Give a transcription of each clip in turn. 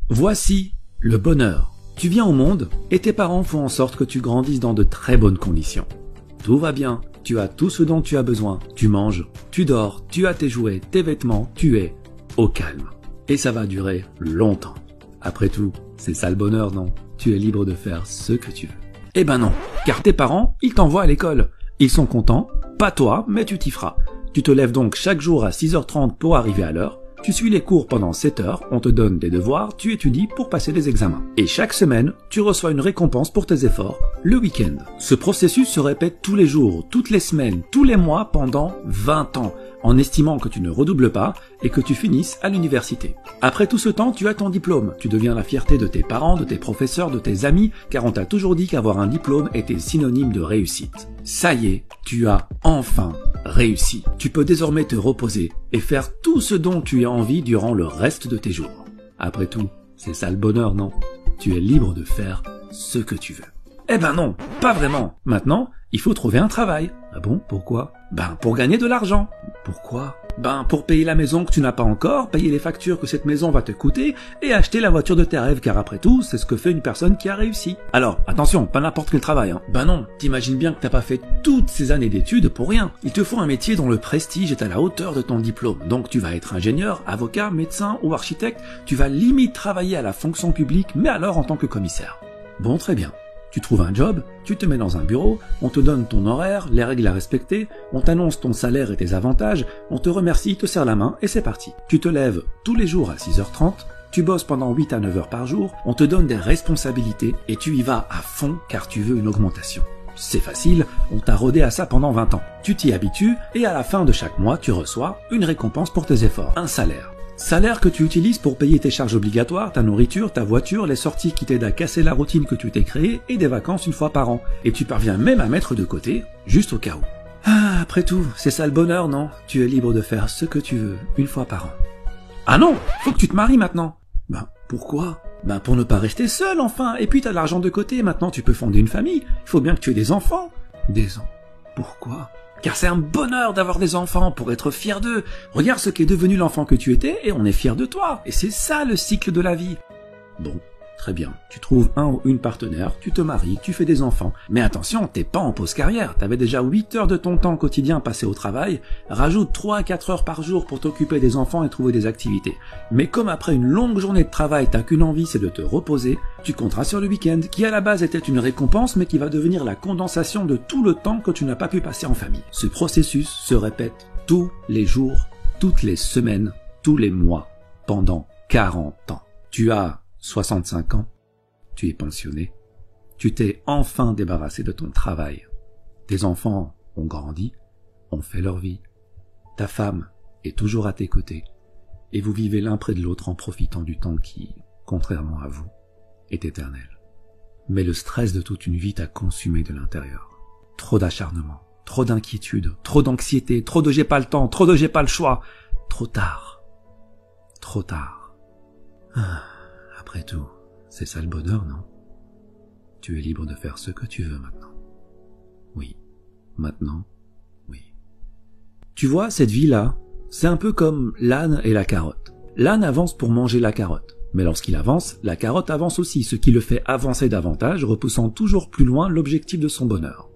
Voici le bonheur. Tu viens au monde et tes parents font en sorte que tu grandisses dans de très bonnes conditions. Tout va bien, tu as tout ce dont tu as besoin. Tu manges, tu dors, tu as tes jouets, tes vêtements, tu es au calme. Et ça va durer longtemps. Après tout, c'est ça le bonheur, non? Tu es libre de faire ce que tu veux. Eh ben non, car tes parents, ils t'envoient à l'école. Ils sont contents, pas toi, mais tu t'y feras. Tu te lèves donc chaque jour à 6h30 pour arriver à l'heure. Tu suis les cours pendant 7 heures, on te donne des devoirs, tu étudies pour passer des examens. Et chaque semaine, tu reçois une récompense pour tes efforts, le week-end. Ce processus se répète tous les jours, toutes les semaines, tous les mois pendant 20 ans, en estimant que tu ne redoubles pas et que tu finisses à l'université. Après tout ce temps, tu as ton diplôme. Tu deviens la fierté de tes parents, de tes professeurs, de tes amis, car on t'a toujours dit qu'avoir un diplôme était synonyme de réussite. Ça y est, tu as enfin réussi. Tu peux désormais te reposer et faire tout ce dont tu as envie durant le reste de tes jours. Après tout, c'est ça le bonheur, non? Tu es libre de faire ce que tu veux. Eh ben non, pas vraiment. Maintenant, il faut trouver un travail. Ah bon, pourquoi? Ben pour gagner de l'argent. Pourquoi? Ben pour payer la maison que tu n'as pas encore, payer les factures que cette maison va te coûter et acheter la voiture de tes rêves, car après tout, c'est ce que fait une personne qui a réussi. Alors, attention, pas n'importe quel travail, hein. Ben non, t'imagines bien que t'as pas fait toutes ces années d'études pour rien. Il te faut un métier dont le prestige est à la hauteur de ton diplôme. Donc tu vas être ingénieur, avocat, médecin ou architecte, tu vas limite travailler à la fonction publique, mais alors en tant que commissaire. Bon, très bien. Tu trouves un job, tu te mets dans un bureau, on te donne ton horaire, les règles à respecter, on t'annonce ton salaire et tes avantages, on te remercie, te serre la main et c'est parti. Tu te lèves tous les jours à 6h30, tu bosses pendant 8 à 9 heures par jour, on te donne des responsabilités et tu y vas à fond car tu veux une augmentation. C'est facile, on t'a rodé à ça pendant 20 ans. Tu t'y habitues et à la fin de chaque mois, tu reçois une récompense pour tes efforts, un salaire. Salaire que tu utilises pour payer tes charges obligatoires, ta nourriture, ta voiture, les sorties qui t'aident à casser la routine que tu t'es créée et des vacances une fois par an. Et tu parviens même à mettre de côté, juste au cas où. Ah, après tout, c'est ça le bonheur, non? Tu es libre de faire ce que tu veux, une fois par an. Ah non, faut que tu te maries maintenant. Ben, pourquoi? Ben pour ne pas rester seul, enfin. Et puis t'as de l'argent de côté, maintenant tu peux fonder une famille. Il faut bien que tu aies des enfants. Des enfants. Pourquoi? Car c'est un bonheur d'avoir des enfants pour être fier d'eux. Regarde ce qu'est devenu l'enfant que tu étais et on est fier de toi. Et c'est ça le cycle de la vie. Bon, très bien. Tu trouves un ou une partenaire, tu te maries, tu fais des enfants. Mais attention, t'es pas en pause carrière. T'avais déjà 8 heures de ton temps quotidien passé au travail. Rajoute 3 à 4 heures par jour pour t'occuper des enfants et trouver des activités. Mais comme après une longue journée de travail, t'as qu'une envie, c'est de te reposer, tu compteras sur le week-end, qui à la base était une récompense, mais qui va devenir la condensation de tout le temps que tu n'as pas pu passer en famille. Ce processus se répète tous les jours, toutes les semaines, tous les mois, pendant 40 ans. Tu as 65 ans, tu es pensionné, tu t'es enfin débarrassé de ton travail. Tes enfants ont grandi, ont fait leur vie. Ta femme est toujours à tes côtés, et vous vivez l'un près de l'autre en profitant du temps qui, contrairement à vous, est éternel. Mais le stress de toute une vie t'a consumé de l'intérieur. Trop d'acharnement, trop d'inquiétude, trop d'anxiété, trop de j'ai pas le temps, trop de j'ai pas le choix. Trop tard. Trop tard. Après tout, c'est ça le bonheur, non? Tu es libre de faire ce que tu veux maintenant. Oui. Maintenant, oui. Tu vois, cette vie-là, c'est un peu comme l'âne et la carotte. L'âne avance pour manger la carotte. Mais lorsqu'il avance, la carotte avance aussi, ce qui le fait avancer davantage, repoussant toujours plus loin l'objectif de son bonheur.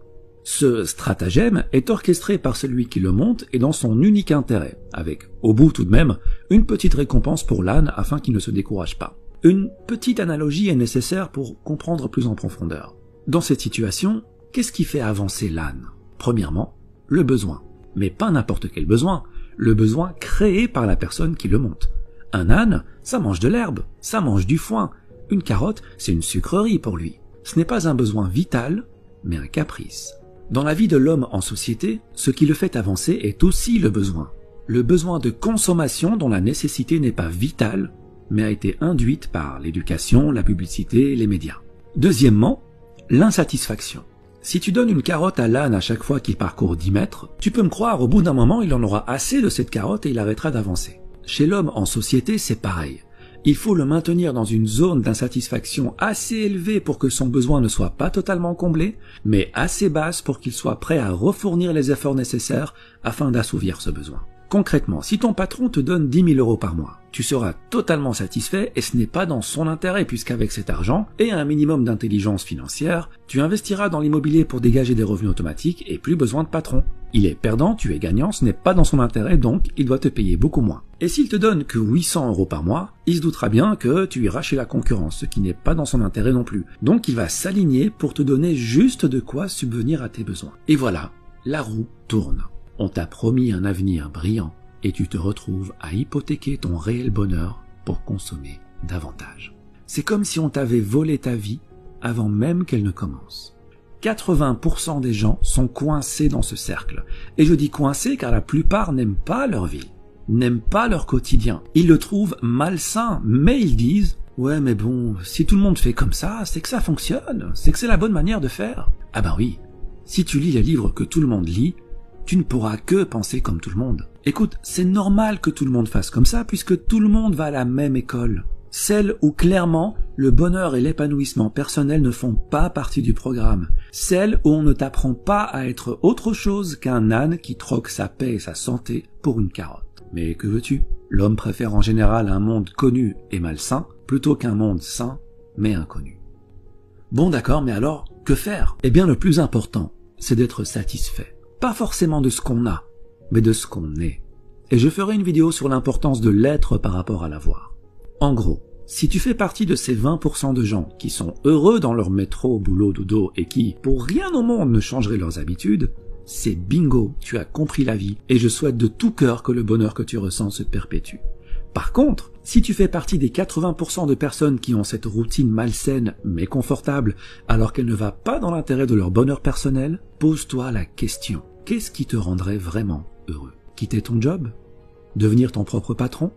Ce stratagème est orchestré par celui qui le monte et dans son unique intérêt, avec, au bout tout de même, une petite récompense pour l'âne afin qu'il ne se décourage pas. Une petite analogie est nécessaire pour comprendre plus en profondeur. Dans cette situation, qu'est-ce qui fait avancer l'âne? Premièrement, le besoin. Mais pas n'importe quel besoin, le besoin créé par la personne qui le monte. Un âne, ça mange de l'herbe, ça mange du foin. Une carotte, c'est une sucrerie pour lui. Ce n'est pas un besoin vital, mais un caprice. Dans la vie de l'homme en société, ce qui le fait avancer est aussi le besoin. Le besoin de consommation dont la nécessité n'est pas vitale, mais a été induite par l'éducation, la publicité, les médias. Deuxièmement, l'insatisfaction. Si tu donnes une carotte à l'âne à chaque fois qu'il parcourt 10 mètres, tu peux me croire, au bout d'un moment, il en aura assez de cette carotte et il arrêtera d'avancer. Chez l'homme en société, c'est pareil. Il faut le maintenir dans une zone d'insatisfaction assez élevée pour que son besoin ne soit pas totalement comblé, mais assez basse pour qu'il soit prêt à refournir les efforts nécessaires afin d'assouvir ce besoin. Concrètement, si ton patron te donne 10 000 € par mois, tu seras totalement satisfait et ce n'est pas dans son intérêt puisqu'avec cet argent et un minimum d'intelligence financière, tu investiras dans l'immobilier pour dégager des revenus automatiques et plus besoin de patron. Il est perdant, tu es gagnant, ce n'est pas dans son intérêt donc il doit te payer beaucoup moins. Et s'il te donne que 800 € par mois, il se doutera bien que tu iras chez la concurrence, ce qui n'est pas dans son intérêt non plus. Donc il va s'aligner pour te donner juste de quoi subvenir à tes besoins. Et voilà, la roue tourne. On t'a promis un avenir brillant et tu te retrouves à hypothéquer ton réel bonheur pour consommer davantage. C'est comme si on t'avait volé ta vie avant même qu'elle ne commence. 80% des gens sont coincés dans ce cercle. Et je dis coincés car la plupart n'aiment pas leur vie, n'aiment pas leur quotidien. Ils le trouvent malsain, mais ils disent « Ouais mais bon, si tout le monde fait comme ça, c'est que ça fonctionne, c'est que c'est la bonne manière de faire. » Ah ben oui, si tu lis les livres que tout le monde lit, tu ne pourras que penser comme tout le monde. Écoute, c'est normal que tout le monde fasse comme ça puisque tout le monde va à la même école. Celle où clairement le bonheur et l'épanouissement personnel ne font pas partie du programme. Celle où on ne t'apprend pas à être autre chose qu'un âne qui troque sa paix et sa santé pour une carotte. Mais que veux-tu? L'homme préfère en général un monde connu et malsain plutôt qu'un monde sain mais inconnu. Bon d'accord, mais alors, que faire? Eh bien le plus important, c'est d'être satisfait. Pas forcément de ce qu'on a, mais de ce qu'on est. Et je ferai une vidéo sur l'importance de l'être par rapport à l'avoir. En gros, si tu fais partie de ces 20% de gens qui sont heureux dans leur métro, boulot, dodo et qui, pour rien au monde, ne changeraient leurs habitudes, c'est bingo, tu as compris la vie et je souhaite de tout cœur que le bonheur que tu ressens se perpétue. Par contre, si tu fais partie des 80% de personnes qui ont cette routine malsaine mais confortable alors qu'elle ne va pas dans l'intérêt de leur bonheur personnel, pose-toi la question. Qu'est-ce qui te rendrait vraiment heureux? Quitter ton job? Devenir ton propre patron?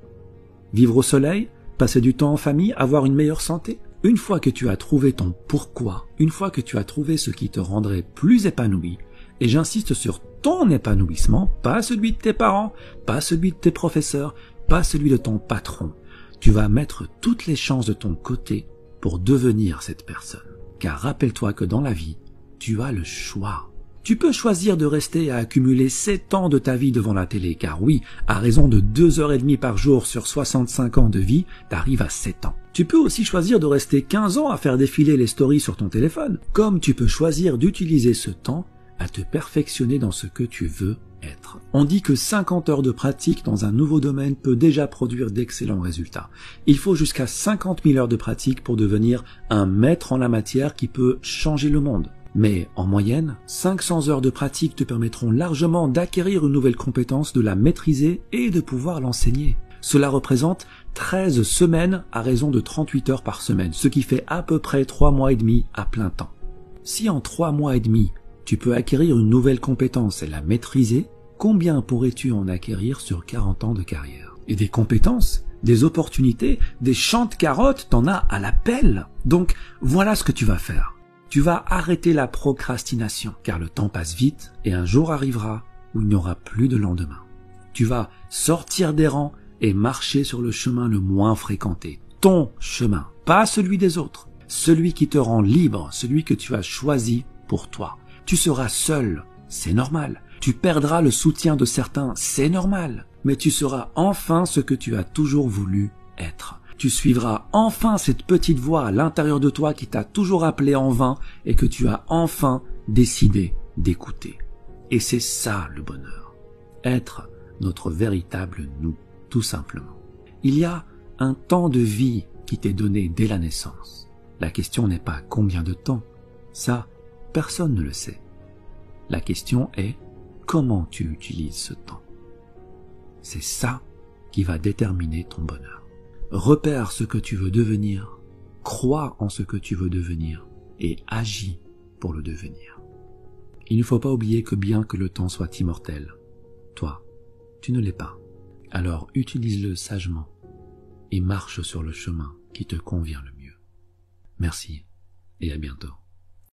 Vivre au soleil? Passer du temps en famille? Avoir une meilleure santé? Une fois que tu as trouvé ton pourquoi, une fois que tu as trouvé ce qui te rendrait plus épanoui, et j'insiste sur ton épanouissement, pas celui de tes parents, pas celui de tes professeurs, pas celui de ton patron, tu vas mettre toutes les chances de ton côté pour devenir cette personne. Car rappelle-toi que dans la vie, tu as le choix. Tu peux choisir de rester à accumuler 7 ans de ta vie devant la télé, car oui, à raison de 2h30 par jour sur 65 ans de vie, t'arrives à 7 ans. Tu peux aussi choisir de rester 15 ans à faire défiler les stories sur ton téléphone, comme tu peux choisir d'utiliser ce temps à te perfectionner dans ce que tu veux être. On dit que 50 heures de pratique dans un nouveau domaine peut déjà produire d'excellents résultats. Il faut jusqu'à 50 000 heures de pratique pour devenir un maître en la matière qui peut changer le monde. Mais en moyenne, 500 heures de pratique te permettront largement d'acquérir une nouvelle compétence, de la maîtriser et de pouvoir l'enseigner. Cela représente 13 semaines à raison de 38 heures par semaine, ce qui fait à peu près 3 mois et demi à plein temps. Si en 3 mois et demi, tu peux acquérir une nouvelle compétence et la maîtriser, combien pourrais-tu en acquérir sur 40 ans de carrière? Et des compétences, des opportunités, des champs de carottes, t'en as à la pelle. Donc voilà ce que tu vas faire. Tu vas arrêter la procrastination, car le temps passe vite et un jour arrivera où il n'y aura plus de lendemain. Tu vas sortir des rangs et marcher sur le chemin le moins fréquenté. Ton chemin, pas celui des autres. Celui qui te rend libre, celui que tu as choisi pour toi. Tu seras seul, c'est normal. Tu perdras le soutien de certains, c'est normal. Mais tu seras enfin ce que tu as toujours voulu être. Tu suivras enfin cette petite voix à l'intérieur de toi qui t'a toujours appelé en vain et que tu as enfin décidé d'écouter. Et c'est ça le bonheur. Être notre véritable nous, tout simplement. Il y a un temps de vie qui t'est donné dès la naissance. La question n'est pas combien de temps. Ça, personne ne le sait. La question est comment tu utilises ce temps. C'est ça qui va déterminer ton bonheur. Repère ce que tu veux devenir, crois en ce que tu veux devenir et agis pour le devenir. Il ne faut pas oublier que bien que le temps soit immortel, toi, tu ne l'es pas. Alors utilise-le sagement et marche sur le chemin qui te convient le mieux. Merci et à bientôt.